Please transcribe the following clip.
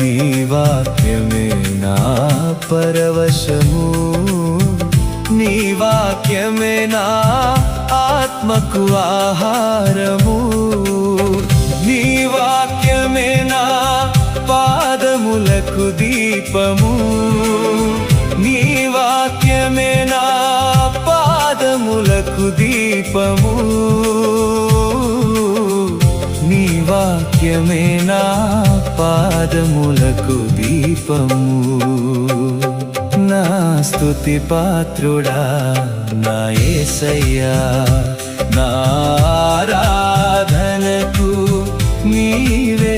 నీ వాక్యమే నా పరవశము, నీ వాక్యమే నా ఆత్మకు ఆహారము, నీ వాక్యమే నా పాదములకు దీపము, నీ వాక్యమే నా పాదములకు దీపము, నీ వాక్యమే నా పాదములకు దీపము. నా స్తుతి పాత్రుడా నా యేసయ్యా, నా ఆరాధనకు నీవే